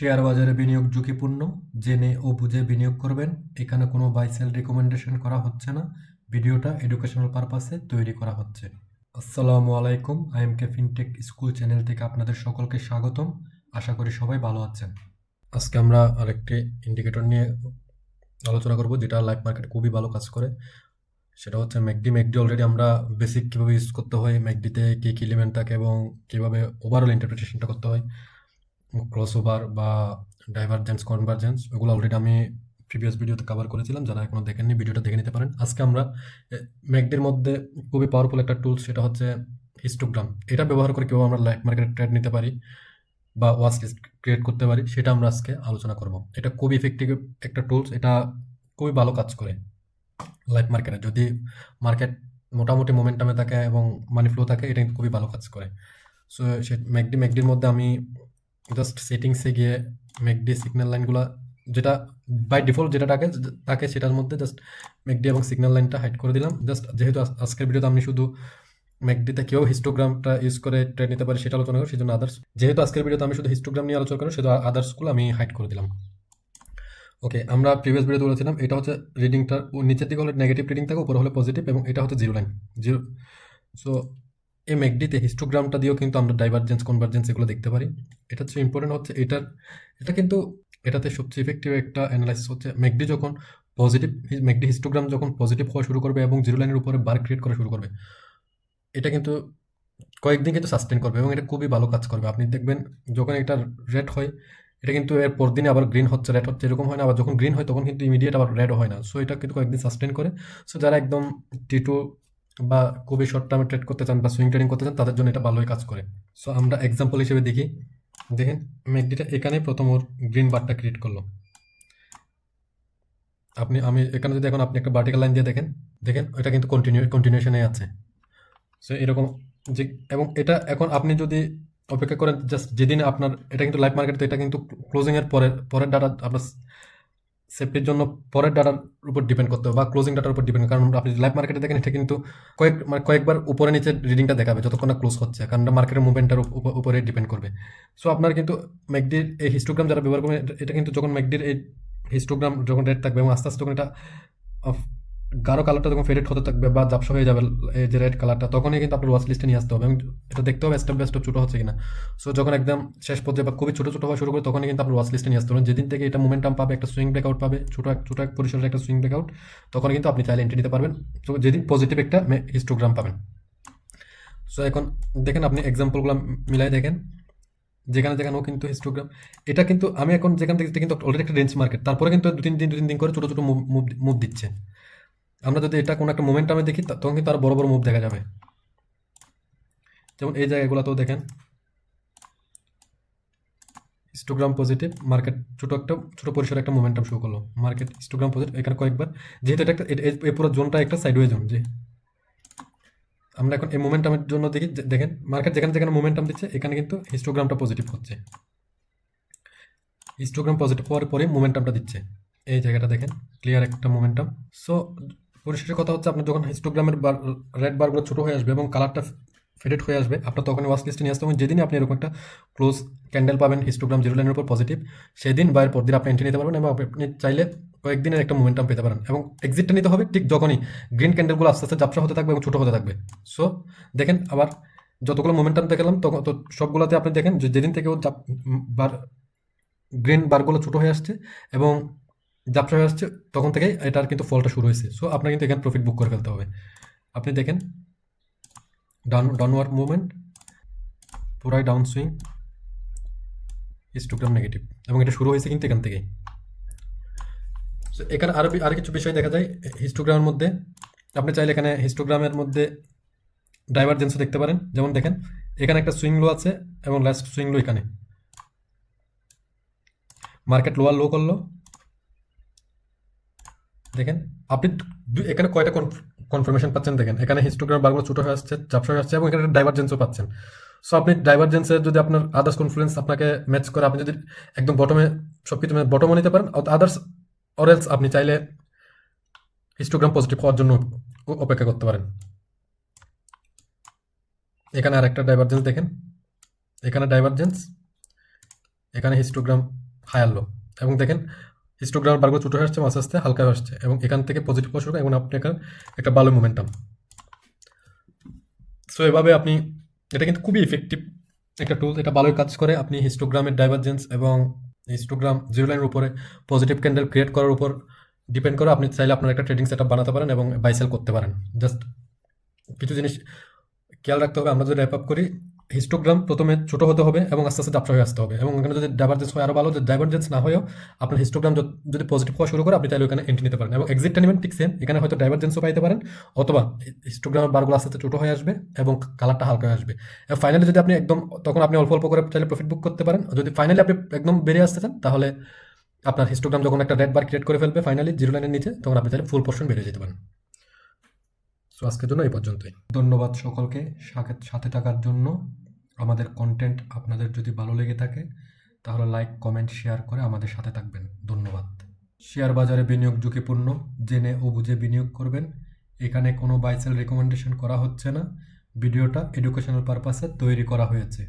Share বাজারে বিনিয়োগ ঝুঁকিপূর্ণ, জেনে ও বুঝে বিনিয়োগ করবেন। এখানে কোনো বাই সেল রিকমেন্ডেশন করা হচ্ছে না। ভিডিওটা এডুকেশনাল পারপাসে তৈরি করা হচ্ছে। আসসালামু আলাইকুম, আইএমকে ফিনটেক স্কুল চ্যানেল থেকে আপনাদের সকলকে স্বাগতম। আশা করি সবাই ভালো আছেন। আজকে আমরা আরেকটি ইন্ডিকেটর নিয়ে আলোচনা করব, যেটা লাইভ মার্কেটে খুবই ভালো কাজ করে। সেটা হচ্ছে ম্যাকডি। অলরেডি আমরা বেসিক কীভাবে ইউজ করতে হয়, ম্যাকডিতে কী কী এলিমেন্ট থাকে এবং কীভাবে ওভারঅল ইন্টারপ্রিটেশনটা করতে হয়, ক্রস ওভার বা ডাইভারজেন্স, কনভারজেন্স, ওগুলো অলরেডি আমি প্রিভিয়াস ভিডিওতে কভার করেছিলাম। যারা এখনো দেখেননি, ভিডিওটা দেখে নিতে পারেন। আজকে আমরা ম্যাকডির মধ্যে খুবই পাওয়ারফুল একটা টুলস, সেটা হচ্ছে হিস্টোগ্রাম। এটা ব্যবহার করে কীভাবে আমরা লাইভ মার্কেটে ট্রেড নিতে পারি বা ওয়াচ লিস্ট ক্রিয়েট করতে পারি, সেটা আমরা আজকে আলোচনা করব। এটা খুবই ইফেক্টিভ একটা টুলস, এটা খুবই ভালো কাজ করে লাইভ মার্কেটে। যদি মার্কেট মোটামুটি মোমেন্টামে থাকে এবং মানি ফ্লো থাকে, এটা কিন্তু খুবই ভালো কাজ করে। সো সে ম্যাকডির মধ্যে আমি জাস্ট সেটিংসে গিয়ে ম্যাকডি সিগন্যাল লাইনগুলো, যেটা বাই ডিফল্ট যেটা থাকে সেটার মধ্যে জাস্ট ম্যাকডি এবং সিগন্যাল লাইনটা হাইড করে দিলাম। জাস্ট যেহেতু আজকের ভিডিওতে আমি শুধু ম্যাকডিতে কেউ হিস্টোগ্রামটা ইউজ করে ট্রেড নিতে পারে সেটা আলোচনা করি, সেই জন্য আদার্স, যেহেতু আজকের ভিডিওতে আমি শুধু হিস্টোগ্রাম নিয়ে আলোচনা করি, সেহেতু আদার্সগুলো আমি হাইড করে দিলাম। ওকে, আমরা প্রিভিয়াস ভিডিওতে বলেছিলাম এটা হচ্ছে রিডিংটা নিচের দিকে হলে নেগেটিভ রিডিং থাকে, উপরে হলে পজিটিভ, এবং এটা হচ্ছে জিরো লাইন, জিরো। সো এই ম্যাকডিতে হিস্টোগ্রামটা দিয়েও কিন্তু আমরা ডাইভারজেন্স, কনভারজেন্স এগুলো দেখতে পারি। এটা হচ্ছে ইম্পর্টেন্ট হচ্ছে এটা কিন্তু এটাতে সবচেয়ে ইফেক্টিভ একটা অ্যানালাইসিস হচ্ছে ম্যাকডি যখন পজিটিভ, ম্যাকডি হিস্টোগ্রাম যখন পজিটিভ হওয়া শুরু করবে এবং জিরো লাইনের উপরে বার ক্রিয়েট করা শুরু করবে, এটা কিন্তু কয়েকদিন কিন্তু সাস্টেন করবে এবং এটা খুবই ভালো কাজ করবে। আপনি দেখবেন যখন এটা রেড হয়, এটা কিন্তু এর পর দিনে আবার গ্রিন হচ্ছে, রেড হচ্ছে, এরকম হয় না। আবার যখন গ্রিন হয় তখন কিন্তু ইমিডিয়েট আবার রেডও হয় না। সো এটা কিন্তু কয়েকদিন সাস্টেন করে। সো যারা একদম টি2 বা খুবই শর্ট টার্মে ট্রেড করতে চান বা সুইং ট্রেডিং করতে চান, তাদের জন্য এটা ভালোই কাজ করে। সো আমরা এক্সাম্পল হিসেবে দেখি। দেখেন ম্যাকডিটা এখানে প্রথম ওর গ্রিন বারটা ক্রিয়েট করলো। আমি এখানে যদি এখন আপনি একটা ভার্টিক্যাল লাইন দিয়ে দেখেন, এটা কিন্তু কন্টিনিউশনে আছে। সো এরকম যে, এবং এটা এখন আপনি যদি অপেক্ষা করেন জাস্ট যেদিন আপনার, এটা কিন্তু লাইভ মার্কেট, তো এটা কিন্তু ক্লোজিংয়ের পরের ডাটা আপনার সেফটির জন্য পরের ডাটার উপর ডিপেন্ড করতে হবে বা ক্লোজিং ডাটার উপর ডিপেন্ড, কারণ আপনি লাইভ মার্কেটে দেখেন এটা কিন্তু কয়েকবার উপরে নিচে রিডিংটা দেখাবে যতক্ষণ না ক্লোজ হচ্ছে, কারণ মার্কেটের মুভমেন্টের উপরে ডিপেন্ড করবে। সো আপনার কিন্তু ম্যাকডির এই হিস্টোগ্রাম যারা ব্যবহার করবেন, এটা কিন্তু যখন ম্যাকডির এই হিস্টোগ্রাম যখন রেড থাকবে এবং আস্তে আস্তে যখন এটা গাঢ় কালারটা যখন ফেডেড হতে থাকবে বা ঝাপসা হয়ে যাবে এই যে রেড কালারটা, তখনই কিন্তু আপনার ওয়াচ লিস্টে নিয়ে আসতে হবে এবং এটা দেখতে হবে স্টেপ বাই স্টেপ ছোটো হচ্ছে কিনা। সো যখন একদম শেষ পর্যায়ে বা খুবই ছোটো ছোটো হওয়া শুরু করে, তখনই কিন্তু আপনার ওয়াচ লিস্টে নিয়ে আসতে হবে। যেদিন থেকে এটা মোমেন্টাম পাবে, একটা সুইং ব্রেকআউট পাবে, ছোটো এক পরিসরের একটা সুইং ব্রেকআউট, তখন কিন্তু আপনি চাইলে এন্ট্রি নিতে পারবেন। তো যেদিন পজিটিভ একটা হিস্টোগ্রাম পাবেন। সো এখন দেখেন, আপনি এক্সাম্পলগুলো মিলাই দেখেন, যেখানেও কিন্তু হিস্টোগ্রাম, এটা কিন্তু আমি এখন যেখান থেকে কিন্তু অলরেডি একটা রেঞ্জ মার্কেট, তারপরে কিন্তু দু তিন দিন করে ছোটো ছোটো মুভ দিচ্ছে। আমরা যদি এটা কোনো একটা মোমেন্টামে দেখি, তখন কিন্তু আরো বড় বড় মুভ দেখা যাবে। যেমন এই জায়গাগুলোতেও দেখেন হিস্টোগ্রাম পজিটিভ, মার্কেট ছোট পরিসরে একটা মোমেন্টাম শো করলো, মার্কেট হিস্টোগ্রাম পজিটিভ এখানে কয়েকবার, যেহেতু এটা একটা এই পুরো জোনটা একটা সাইডওয়ে জোন। যে আমরা এখন এই মোমেন্টামের জন্য দেখি, দেখেন মার্কেট যেখানে মোমেন্টাম দিচ্ছে, এখানে কিন্তু হিস্টোগ্রামটা পজিটিভ হচ্ছে। হিস্টোগ্রাম পজিটিভ হওয়ার পরে মোমেন্টামটা দিচ্ছে, এই জায়গাটা দেখেন ক্লিয়ার একটা মোমেন্টাম। সো পরিশেষের কথা হচ্ছে, আপনার যখন হিস্টোগ্রামের রেড বারগুলো ছোটো হয়ে আসবে এবং কালারটা ফেডেড হয়ে আসবে, আপনার তখনই ওয়াচ লিস্টে নিয়ে আসতে হবে। যেদিনই আপনি এরকম একটা ক্লোজ ক্যান্ডেল পাবেন হিস্টোগ্রাম জিরো লাইনের উপর পজিটিভ, সেদিন বাইরের পর দিন আপনি এন্ট্রি নিতে পারবেন এবং আপনি চাইলে কয়েকদিনের একটা মোমেন্টাম পেতে পারেন। এবং এক্সিটটা নিতে হবে ঠিক যখনই গ্রিন ক্যান্ডেলগুলো আস্তে আস্তে ঝাপসা হতে থাকবে এবং ছোটো হতে থাকবে। সো দেখেন, আবার যতগুলো মোমেন্টাম দেখালাম তখন তো সবগুলোতে আপনি দেখেন যে যেদিন থেকে গ্রিন বারগুলো ছোটো হয়ে আসছে এবং ঝাপসা হয়ে আসছে, তখন থেকে এটার কিন্তু ফলটা শুরু হয়েছে। সো আপনার কিন্তু এখানে প্রফিট বুক করে ফেলতে হবে। আপনি দেখেন ডাউনওয়ার্ড মুভমেন্ট, পুরাই ডাউন সুইং, হিস্টোগ্রাম নেগেটিভ, এবং এটা শুরু হয়েছে কিন্তু এখান থেকেই। সো এখানে আরো কিছু বিষয় দেখা যায় হিস্টোগ্রামের মধ্যে। আপনি চাইলে এখানে হিস্টোগ্রামের মধ্যে ডাইভারজেন্সও দেখতে পারেন। যেমন দেখেন এখানে একটা সুইং লো আছে এবং লাস্ট সুইং লো এখানে, মার্কেট লোয়ার লো করলো। দেখেন আপনি এখানে কয়টা কনফার্মেশন পাচ্ছেন, দেখেন এখানে হিস্টোগ্রাম বারগুলো ছোটো হয়ে আসছে, ঝাপসা হয়ে আসছে, এবং এখানে ডাইভারজেন্সও পাচ্ছেন। সো আপনি ডাইভারজেন্সের যদি আপনার আদার্স কনফ্লুয়েন্স আপনাকে ম্যাচ করে, আপনি যদি একদম বটমে সব কিছু বটমও নিতে পারেন, আদার্স অরেলস আপনি চাইলে হিস্টোগ্রাম পজিটিভ হওয়ার জন্য অপেক্ষা করতে পারেন। এখানে আর একটা ডাইভারজেন্স দেখেন, এখানে ডাইভারজেন্স, এখানে হিস্টোগ্রাম হায়ার লো, এবং দেখেন হিস্টোগ্রাম বারগুলো ছোটো হয়ে আসছে, আস্তে আস্তে হালকা হয়ে আসছে, এবং এখান থেকে পজিটিভ হওয়া শুরু করে, এবং আপনি এখানে একটা ভালো মোমেন্টাম। সো এভাবে আপনি, এটা কিন্তু খুবই ইফেক্টিভ একটা টুল, এটা ভালোই কাজ করে। আপনি হিস্টোগ্রামের ডাইভারজেন্স এবং হিস্টোগ্রাম জিরো লাইনের উপরে পজিটিভ ক্যান্ডেল ক্রিয়েট করার উপর ডিপেন্ড করে আপনি চাইলে আপনার একটা ট্রেডিং সেটআপ বানাতে পারেন এবং বাই সেল করতে পারেন। জাস্ট কিছু জিনিস খেয়াল রাখতে হবে, আমরা যদি র্যাপ আপ করি, হিস্টোগ্রাম প্রথমে ছোট হতে হবে এবং আস্তে আস্তে ডাবসা হয়ে আসতে হবে, এবং এখানে যদি ডাইভারজেন্স হয় আরও ভালো, যদি ডাইভারজেন্স না হয়েও আপনার হিস্টোগ্রাম যদি পজিটিভ হওয়া শুরু করে, আপনি তাহলে ওখানে এন্ট্রি নিতে পারেন এবং এক্সিটটা নেবেন ঠিক সেম। এখানে হয়তো ডাইভারজেন্সও পাইতে পারেন, অথবা হিস্টোগ্রামের বারগুলো আস্তে আস্তে ছোটো হয়ে আসবে এবং কালারটা হালকা হয়ে আসবে, এবং ফাইনালি যদি আপনি একদম, তখন আপনি অল্প অল্প করে চাইলে প্রফিট বুক করতে পারেন। যদি ফাইনালি আপনি একদম বেরিয়ে আসতে চান, তাহলে আপনার হিস্টোগ্রাম যখন একটা রেড বার ক্রিয়েট করে ফেলবে ফাইনালি জিরো লাইনের নিচে, তখন আপনি তাহলে ফুল পোর্শন বেরিয়ে যেতে পারেন। সো আজকের জন্য এই পর্যন্তই। ধন্যবাদ সকলকে সাথে থাকার জন্য। আমাদের কন্টেন্ট আপনাদের যদি ভালো লেগে থাকে, তাহলে লাইক, কমেন্ট, শেয়ার করে আমাদের সাথে থাকবেন। ধন্যবাদ। শেয়ার বাজারে বিনিয়োগ ঝুঁকিপূর্ণ, জেনে ও বুঝে বিনিয়োগ করবেন। এখানে কোনো বাই সেল রেকমেন্ডেশন করা হচ্ছে না। ভিডিওটা এডুকেশনাল পারপাসে তৈরি করা হয়েছে।